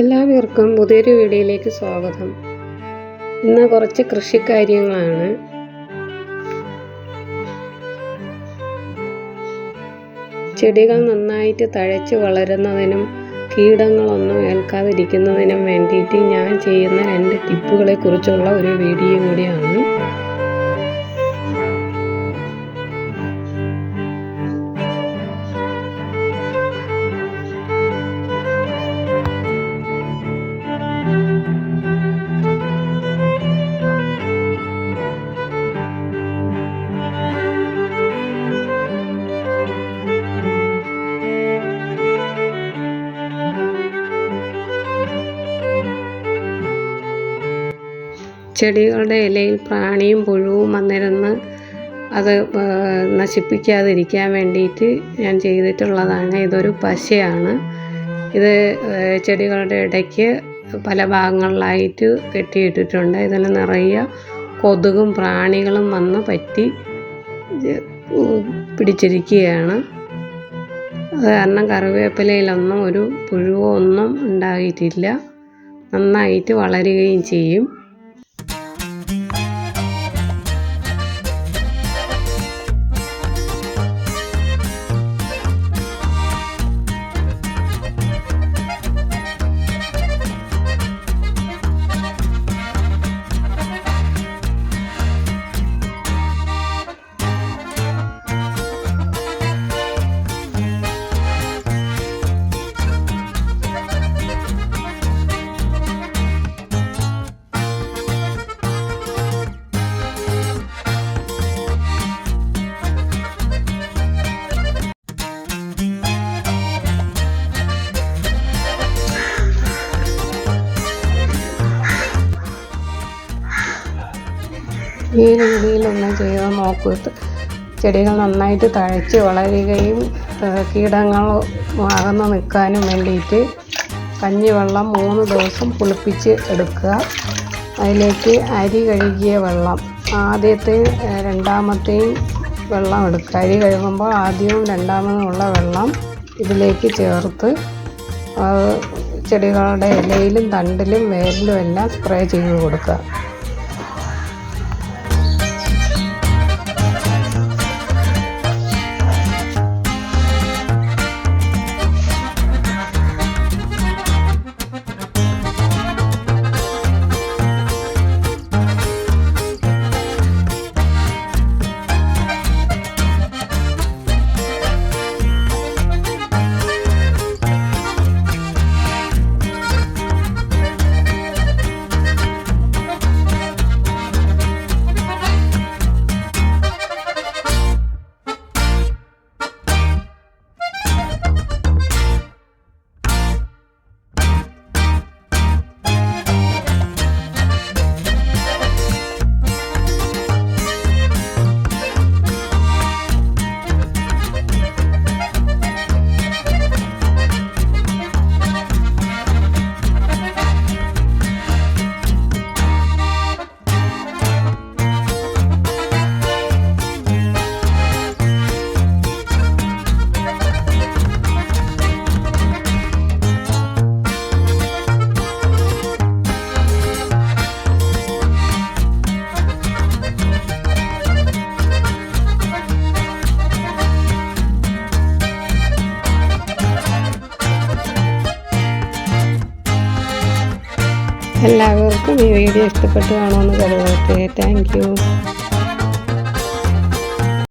എല്ലാവർക്കും പുതിയൊരു വീഡിയോയിലേക്ക് സ്വാഗതം. ഇന്ന് കുറച്ച് കൃഷിക്കാര്യങ്ങളാണ്. ചെടികൾ നന്നായിട്ട് തഴച്ച് വളരുന്നതിനും കീടങ്ങളൊന്നും ഏൽക്കാതിരിക്കുന്നതിനും വേണ്ടിയിട്ട് ഞാൻ ചെയ്യുന്ന 2 ടിപ്പുകളെ കുറിച്ചുള്ള ഒരു വീഡിയോ കൂടിയാണ്. ചെടികളുടെ ഇലയിൽ പ്രാണിയും പുഴുവും വന്നിരുന്ന് അത് നശിപ്പിക്കാതിരിക്കാൻ വേണ്ടിയിട്ട് ഞാൻ ചെയ്തിട്ടുള്ളതാണ്. ഇതൊരു പശയാണ്. ഇത് ചെടികളുടെ ഇടയ്ക്ക് പല ഭാഗങ്ങളിലായിട്ട് കെട്ടിയിട്ടിട്ടുണ്ട്. ഇതിന് നിറയെ കൊതുകും പ്രാണികളും വന്ന് പറ്റി പിടിച്ചിരിക്കുകയാണ്. അത് കാരണം കറിവേപ്പിലയിലൊന്നും ഒരു പുഴുവോ ഒന്നും ഉണ്ടായിട്ടില്ല. നന്നായിട്ട് വളരുകയും ചെയ്യും. ഈ രീതിയിലൊന്ന് ചെയ്ത് നോക്കുക. ചെടികൾ നന്നായിട്ട് തഴച്ച് വളരുകയും കീടങ്ങൾ അകന്ന് നിൽക്കാനും വേണ്ടിയിട്ട് കഞ്ഞിവെള്ളം 3 ദിവസം പുളിപ്പിച്ച് എടുക്കുക. അതിലേക്ക് അരി കഴുകിയ വെള്ളം, ആദ്യത്തെയും രണ്ടാമത്തെയും വെള്ളം എടുക്കുക. അരി കഴുകുമ്പോൾ ആദ്യവും രണ്ടാമതുമുള്ള വെള്ളം ഇതിലേക്ക് ചേർത്ത് ചെടികളുടെ ഇലയിലും തണ്ടിലും വേരിലും എല്ലാം സ്പ്രേ ചെയ്ത് കൊടുക്കുക. എല്ലാവർക്കും ഈ വീഡിയോ ഇഷ്ടപ്പെട്ട് കാണുമെന്ന് കരുതട്ടെ. Thank you.